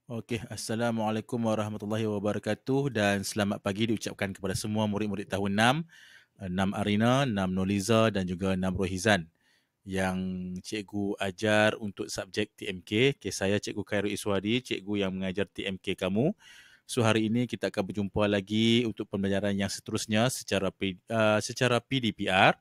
Okey, Assalamualaikum warahmatullahi wabarakatuh dan selamat pagi diucapkan kepada semua murid-murid tahun 6, 6 Arina, 6 Noliza dan juga 6 Rohizan yang cikgu ajar untuk subjek TMK. Okay, saya Cikgu Khairul Iswadi, cikgu yang mengajar TMK kamu. So hari ini kita akan berjumpa lagi untuk pembelajaran yang seterusnya secara PDPR.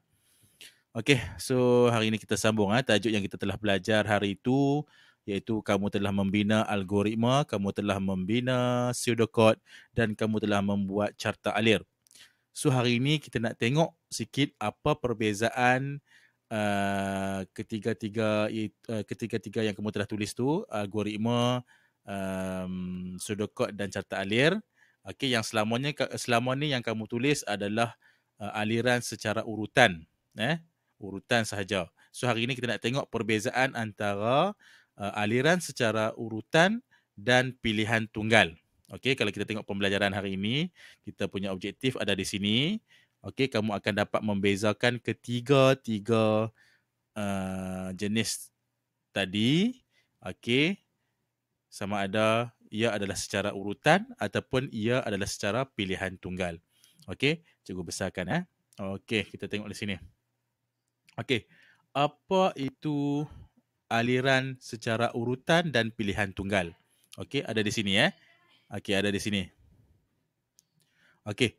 Okey, so hari ini kita sambung tajuk yang kita telah belajar hari itu iaitu kamu telah membina algoritma, kamu telah membina pseudocode dan kamu telah membuat carta alir. So hari ini kita nak tengok sikit apa perbezaan ketiga-tiga yang kamu telah tulis tu, algoritma, pseudocode dan carta alir. Okey, yang selama ni yang kamu tulis adalah aliran secara urutan, urutan sahaja. So hari ini kita nak tengok perbezaan antara aliran secara urutan dan pilihan tunggal. Okey, kalau kita tengok pembelajaran hari ini, kita punya objektif ada di sini. Okey, kamu akan dapat membezakan ketiga-tiga jenis tadi. Okey, sama ada ia adalah secara urutan ataupun ia adalah secara pilihan tunggal. Okey, cikgu besarkan. Okey, kita tengok di sini. Okey, apa itu aliran secara urutan dan pilihan tunggal? Okey, ada di sini Okey, ada di sini. Okey,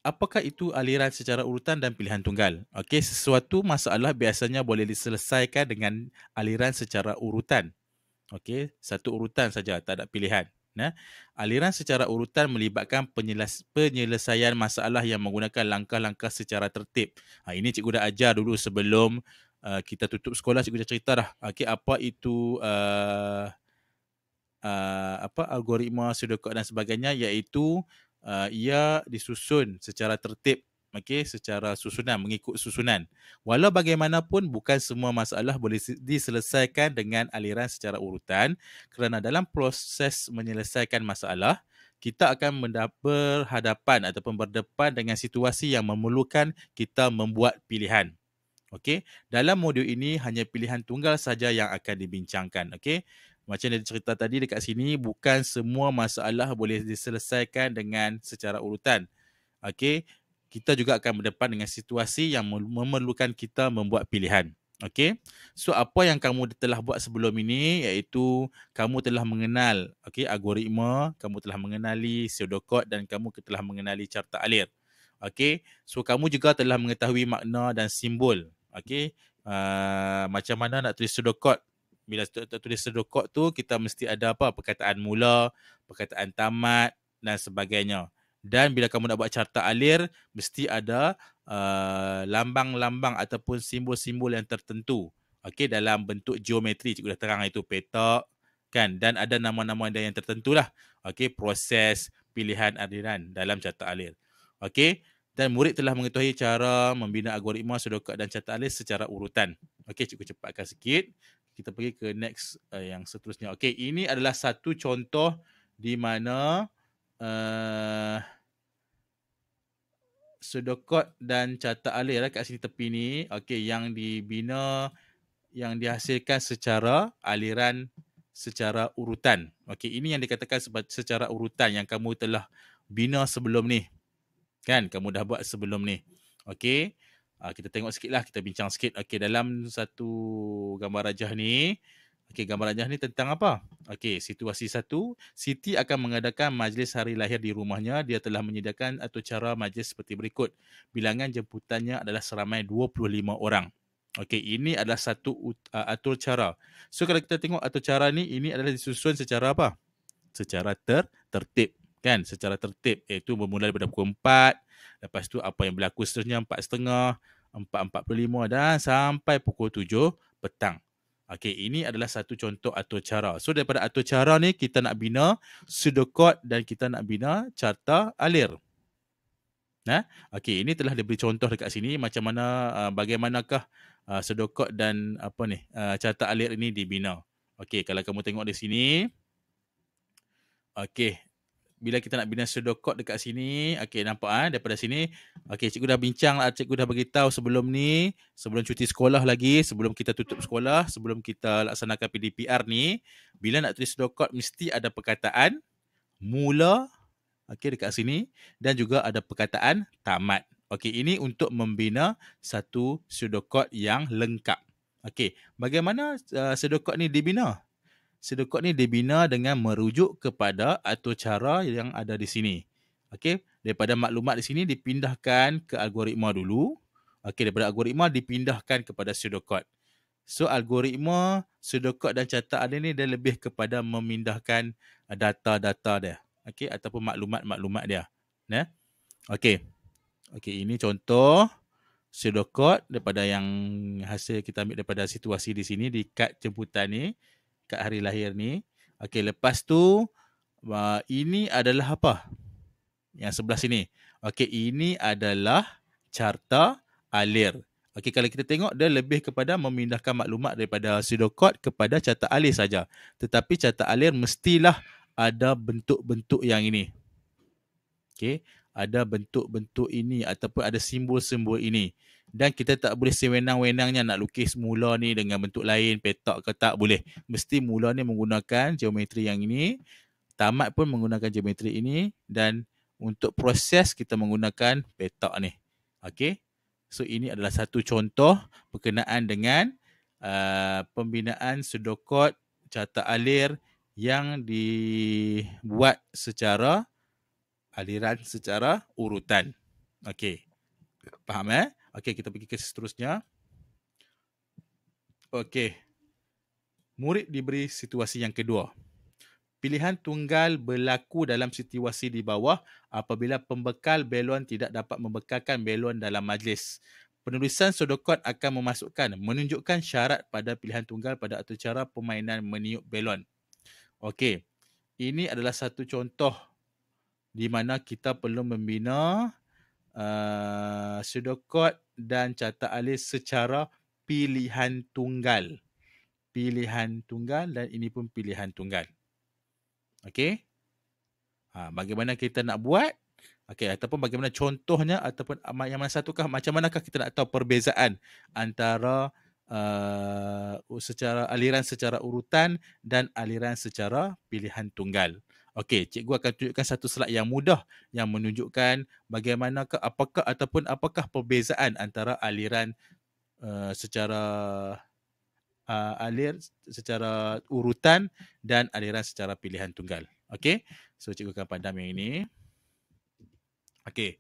apakah itu aliran secara urutan dan pilihan tunggal? Okey, sesuatu masalah biasanya boleh diselesaikan dengan aliran secara urutan. Okey, satu urutan saja, tak ada pilihan. Aliran secara urutan melibatkan penyelesaian masalah yang menggunakan langkah-langkah secara tertib. Ini cikgu dah ajar dulu sebelum kita tutup sekolah, cikgu dah cerita dah. Okey, apa itu algoritma, pseudocode dan sebagainya, iaitu ia disusun secara tertib, secara susunan, mengikut susunan. Walau bagaimanapun, bukan semua masalah boleh diselesaikan dengan aliran secara urutan kerana dalam proses menyelesaikan masalah, kita akan berhadapan ataupun berdepan dengan situasi yang memerlukan kita membuat pilihan. Okey, dalam modul ini hanya pilihan tunggal saja yang akan dibincangkan. Okey, macam yang cerita tadi dekat sini, bukan semua masalah boleh diselesaikan dengan secara urutan. Okey, kita juga akan berdepan dengan situasi yang memerlukan kita membuat pilihan. Okey, so apa yang kamu telah buat sebelum ini iaitu kamu telah mengenal algoritma, kamu telah mengenali pseudocode dan kamu telah mengenali carta alir. Okey, so kamu juga telah mengetahui makna dan simbol. Okey, macam mana nak tulis pseudocode. Bila tulis pseudocode tu, kita mesti ada apa? Perkataan mula, perkataan tamat dan sebagainya. Dan bila kamu nak buat carta alir, mesti ada lambang-lambang ataupun simbol-simbol yang tertentu. Okey, dalam bentuk geometri, cikgu dah terang itu petak, kan? Dan ada nama-nama yang tertentu lah. Okey, proses pilihan aliran dalam carta alir. Okey, dan murid telah mengetahui cara membina algoritma, pseudocode dan carta alir secara urutan. Okey, cikgu cepatkan sikit. Kita pergi ke next yang seterusnya. Okey, ini adalah satu contoh di mana pseudocode dan carta alir kat sini tepi ni, okey, yang dibina, yang dihasilkan secara aliran secara urutan. Okey, ini yang dikatakan secara urutan yang kamu telah bina sebelum ni. Kan, kamu dah buat sebelum ni. Okey, kita tengok sikit lah, kita bincang sikit. Okey, dalam satu gambar rajah ni, gambar rajah ni tentang apa? Okey, situasi satu, Siti akan mengadakan majlis hari lahir di rumahnya. Dia telah menyediakan atur cara majlis seperti berikut. Bilangan jemputannya adalah seramai 25 orang. Okey, ini adalah satu atur cara. So kalau kita tengok atur cara ni, ini adalah disusun secara apa? Secara tertib. Kan, secara tertib, iaitu bermula daripada pukul 4, lepas tu apa yang berlaku seterusnya 4.30, 4.45 dan sampai pukul 7 petang. Okey, ini adalah satu contoh atur cara. So daripada atur cara ni kita nak bina pseudocode dan kita nak bina carta alir. Okey, ini telah diberi contoh dekat sini macam mana bagaimanakah pseudocode dan carta alir ini dibina. Okey, kalau kamu tengok di sini. Okey, bila kita nak bina pseudocode dekat sini, okey nampak daripada sini, okey cikgu dah bincang lah, cikgu dah beritahu sebelum ni, sebelum cuti sekolah lagi, sebelum kita tutup sekolah, sebelum kita laksanakan PDPR ni, bila nak tulis pseudocode mesti ada perkataan mula, okey dekat sini, dan juga ada perkataan tamat. Okey, ini untuk membina satu pseudocode yang lengkap. Okey, bagaimana pseudocode ni dibina? Pseudocode ni dibina dengan merujuk kepada atur cara yang ada di sini. Okey, daripada maklumat di sini dipindahkan ke algoritma dulu. Okey, daripada algoritma dipindahkan kepada pseudocode. So algoritma, pseudocode dan catatan ni dia lebih kepada memindahkan data-data dia. Okey, ataupun maklumat-maklumat dia. Ya. Okey. Okey, ini contoh pseudocode daripada yang hasil kita ambil daripada situasi di sini di kad jemputan ni. Kat hari lahir ni. Okey, lepas tu ini adalah apa? Yang sebelah sini. Okey, ini adalah carta alir. Okey, kalau kita tengok dia lebih kepada memindahkan maklumat daripada pseudocode kepada carta alir saja. Tetapi carta alir mestilah ada bentuk-bentuk yang ini. Okey, ada bentuk-bentuk ini ataupun ada simbol-simbol ini. Dan kita tak boleh sewenang-wenangnya nak lukis mula ni dengan bentuk lain, petak ke tak boleh. Mesti mula ni menggunakan geometri yang ini, tamat pun menggunakan geometri ini, dan untuk proses kita menggunakan petak ni. Okey. So ini adalah satu contoh berkenaan dengan pembinaan pseudocode carta alir yang dibuat secara aliran secara urutan. Okey. Faham Okey, kita pergi ke seterusnya. Okey. Murid diberi situasi yang kedua. Pilihan tunggal berlaku dalam situasi di bawah apabila pembekal belon tidak dapat membekalkan belon dalam majlis. Penulisan pseudocode akan menunjukkan syarat pada pilihan tunggal pada atur cara permainan meniup belon. Okey. Ini adalah satu contoh di mana kita perlu membina pseudocode dan carta alir secara pilihan tunggal. Pilihan tunggal dan ini pun pilihan tunggal. Okey. Bagaimana kita nak buat? Okey, ataupun bagaimana contohnya ataupun yang mana satukah, macam manakah kita nak tahu perbezaan antara secara aliran secara urutan dan aliran secara pilihan tunggal. Okey, cikgu akan tunjukkan satu slide yang mudah yang menunjukkan bagaimanakah apakah perbezaan antara aliran alir secara urutan dan aliran secara pilihan tunggal. Okey, so cikgu akan padam yang ini. Okey.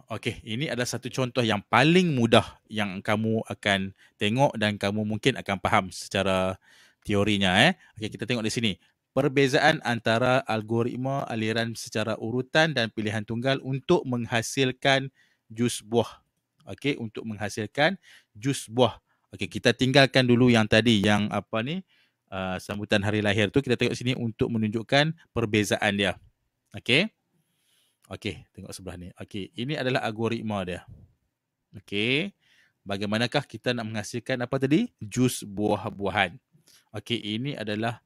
Okey, ini adalah satu contoh yang paling mudah yang kamu akan tengok dan kamu mungkin akan faham secara teorinya. Okey, kita tengok di sini. Perbezaan antara algoritma aliran secara urutan dan pilihan tunggal untuk menghasilkan jus buah. Okey, untuk menghasilkan jus buah. Okey, kita tinggalkan dulu yang tadi, yang apa ni, sambutan hari lahir tu. Kita tengok sini untuk menunjukkan perbezaan dia. Okey. Okey, tengok sebelah ni. Okey, ini adalah algoritma dia. Okey. Bagaimanakah kita nak menghasilkan apa tadi? Jus buah-buahan. Okey, ini adalah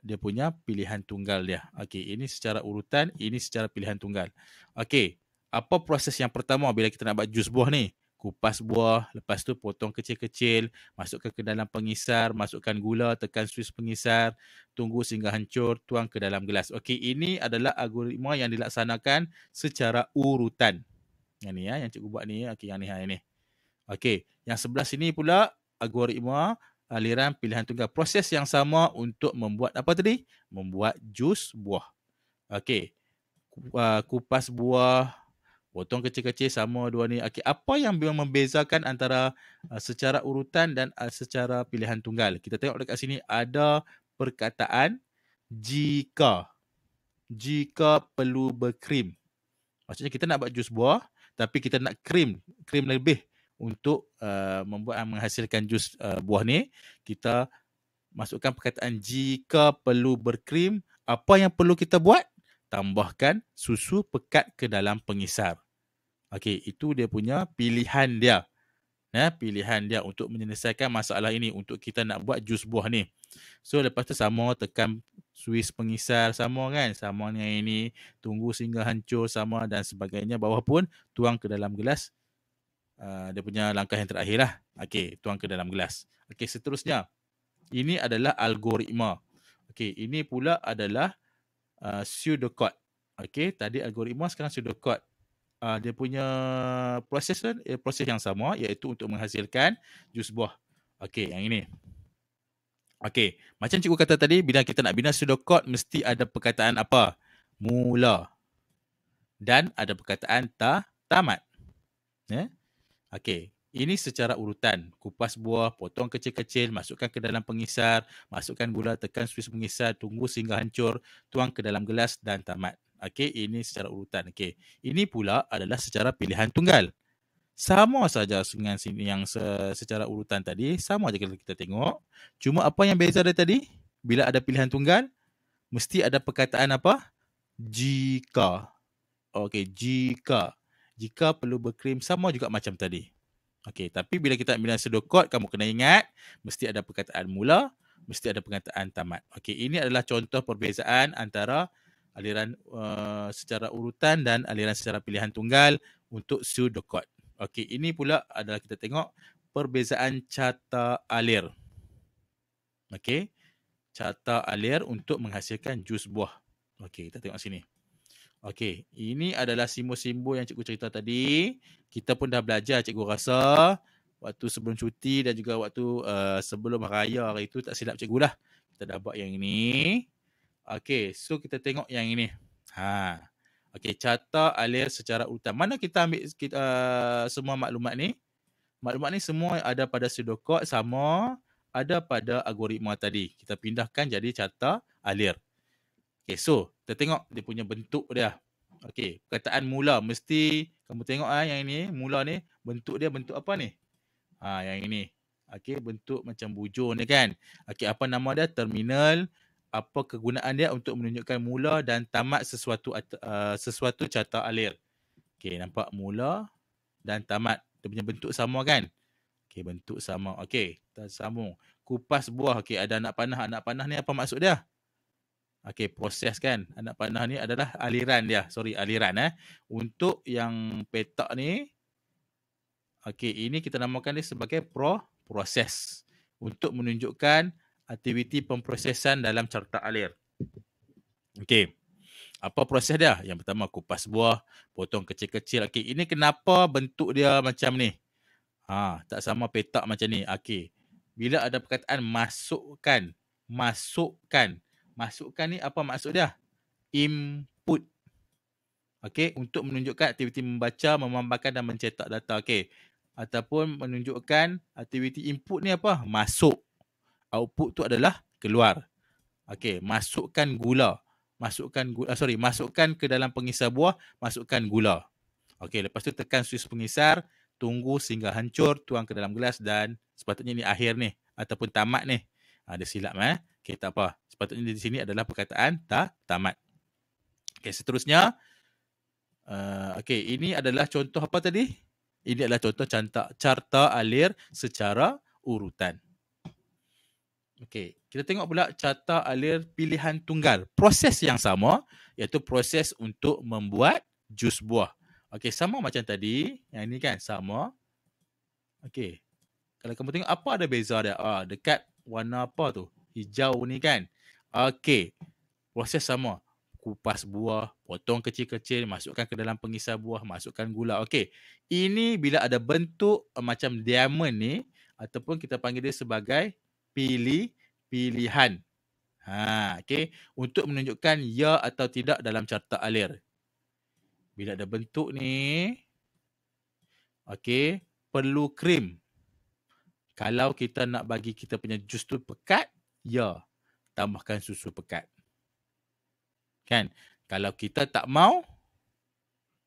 dia punya pilihan tunggal dia. Okey, ini secara urutan, ini secara pilihan tunggal. Okey, apa proses yang pertama bila kita nak buat jus buah ni? Kupas buah, lepas tu potong kecil-kecil, masukkan ke dalam pengisar, masukkan gula, tekan suis pengisar, tunggu sehingga hancur, tuang ke dalam gelas. Okey, ini adalah algoritma yang dilaksanakan secara urutan. Yang ni yang cikgu buat ni. Okey, yang ni. Okey, yang sebelah sini pula algoritma aliran pilihan tunggal. Proses yang sama untuk membuat apa tadi? Membuat jus buah. Okey. Kupas buah, potong kecil-kecil sama dua ni. Okey, apa yang membezakan antara secara urutan dan secara pilihan tunggal? Kita tengok dekat sini ada perkataan jika. Jika perlu berkrim. Maksudnya kita nak buat jus buah tapi kita nak krim lebih untuk menghasilkan jus buah ni. Kita masukkan perkataan jika perlu berkrim. Apa yang perlu kita buat? Tambahkan susu pekat ke dalam pengisar. Okey, itu dia punya pilihan dia. Pilihan dia untuk menyelesaikan masalah ini, untuk kita nak buat jus buah ni. So lepas tu sama tekan Suis pengisar sama kan, sama dengan ini, tunggu sehingga hancur sama dan sebagainya. Bawah pun tuang ke dalam gelas. Dia punya langkah yang terakhir lah. Okey, tuang ke dalam gelas. Okey, seterusnya. Ini adalah algoritma. Okey, ini pula adalah pseudocode. Okey, tadi algoritma, sekarang pseudocode. Dia punya proses proses yang sama, iaitu untuk menghasilkan jus buah. Okey, yang ini. Okey, macam cikgu kata tadi, bila kita nak bina pseudocode, mesti ada perkataan apa? Mula. Dan ada perkataan tamat. Okey, ini secara urutan. Kupas buah, potong kecil-kecil, masukkan ke dalam pengisar, masukkan gula, tekan suis pengisar, tunggu sehingga hancur, tuang ke dalam gelas dan tamat. Okey, ini secara urutan. Okey, ini pula adalah secara pilihan tunggal. Sama saja dengan sini yang secara urutan tadi, sama aja kalau kita tengok. Cuma apa yang beza dari tadi? Bila ada pilihan tunggal, mesti ada perkataan apa? Jika. Okey, jika. Jika perlu berkrim, sama juga macam tadi. Okey, tapi bila kita bina pseudocode, kamu kena ingat, mesti ada perkataan mula, mesti ada perkataan tamat. Okey, ini adalah contoh perbezaan antara aliran secara urutan dan aliran secara pilihan tunggal untuk pseudocode. Okey, ini pula adalah kita tengok perbezaan carta alir. Okey, carta alir untuk menghasilkan jus buah. Okey, kita tengok sini. Okey, ini adalah simbol-simbol yang cikgu cerita tadi. Kita pun dah belajar, cikgu rasa, waktu sebelum cuti dan juga waktu sebelum raya hari itu, tak silap cikgu lah. Kita dah buat yang ini. Okey, so kita tengok yang ini. Okey, carta alir secara urutan. Mana kita ambil semua maklumat ni? Maklumat ni semua ada pada pseudocode, sama ada pada algoritma tadi. Kita pindahkan jadi carta alir. Okay, so kita tengok dia punya bentuk dia. Okay, perkataan mula mesti kamu tengok yang ini, mula ni bentuk dia bentuk apa ni? Yang ini. Okay, bentuk macam bujur ni kan. Okay, apa nama dia? Terminal. Apa kegunaan dia untuk menunjukkan mula dan tamat sesuatu carta alir. Okay, nampak mula dan tamat. Dia punya bentuk sama kan? Okay, bentuk sama. Okay, kita sambung. Kupas buah. Okay, ada anak panah. Anak panah ni apa maksud dia? Okey, proses kan. Anak panah ni adalah aliran dia. Aliran. Untuk yang petak ni, okey, ini kita namakan dia sebagai proses. Untuk menunjukkan aktiviti pemprosesan dalam carta alir. Okey, apa proses dia? Yang pertama, kupas buah, potong kecil-kecil. Okey, ini kenapa bentuk dia macam ni? Tak sama petak macam ni. Okey, bila ada perkataan masukkan. Masukkan ni apa maksud dia? Input. Okey, untuk menunjukkan aktiviti membaca, memamparkan dan mencetak data. Okey. Ataupun menunjukkan aktiviti input ni apa? Masuk. Output tu adalah keluar. Okey, masukkan gula. Masukkan ke dalam pengisar buah, masukkan gula. Okey, lepas tu tekan suis pengisar, tunggu sehingga hancur, tuang ke dalam gelas dan sepatutnya ni akhir ni ataupun tamat ni. Dia silap Okey, tak apa. Sepatutnya di sini adalah perkataan tamat. Okey, seterusnya. Okey, ini adalah contoh apa tadi? Ini adalah contoh carta alir secara urutan. Okey, kita tengok pula carta alir pilihan tunggal. Proses yang sama, iaitu proses untuk membuat jus buah. Okey, sama macam tadi. Yang ini kan sama. Okey, kalau kamu tengok apa ada beza dia? Dekat warna apa tu? Hijau ni kan. Okey, proses sama. Kupas buah, potong kecil-kecil, masukkan ke dalam pengisar buah, masukkan gula. Okey, ini bila ada bentuk macam diamond ni, ataupun kita panggil dia sebagai pilihan. Okey, untuk menunjukkan ya atau tidak dalam carta alir. Bila ada bentuk ni, okey, perlu krim. Kalau kita nak bagi kita punya jus tu pekat, ya, tambahkan susu pekat. Kan? Kalau kita tak mau,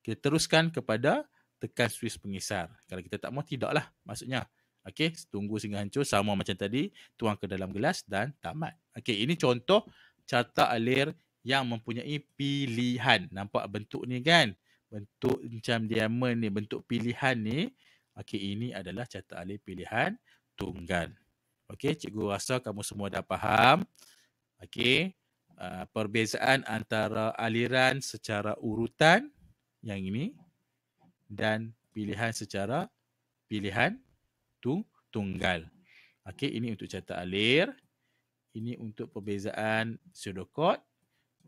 kita teruskan kepada tekan suis pengisar. Kalau kita tak mau, tidaklah maksudnya. Okey, tunggu sehingga hancur, sama macam tadi, tuang ke dalam gelas dan tamat. Okey, ini contoh carta alir yang mempunyai pilihan. Nampak bentuk ni kan? Bentuk macam diamond ni, bentuk pilihan ni. Okey, ini adalah carta alir pilihan tunggal. Okey, cikgu rasa kamu semua dah faham. Okey, perbezaan antara aliran secara urutan yang ini dan pilihan secara pilihan tunggal. Okey, ini untuk carta alir. Ini untuk perbezaan pseudochord.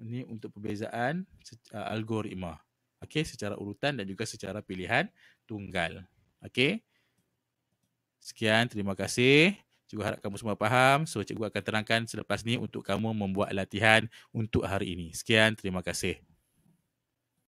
Ini untuk perbezaan algoritma. Okey, secara urutan dan juga secara pilihan tunggal. Okey. Sekian, terima kasih. Cikgu harap kamu semua faham. So, cikgu akan terangkan selepas ni untuk kamu membuat latihan untuk hari ini. Sekian, terima kasih.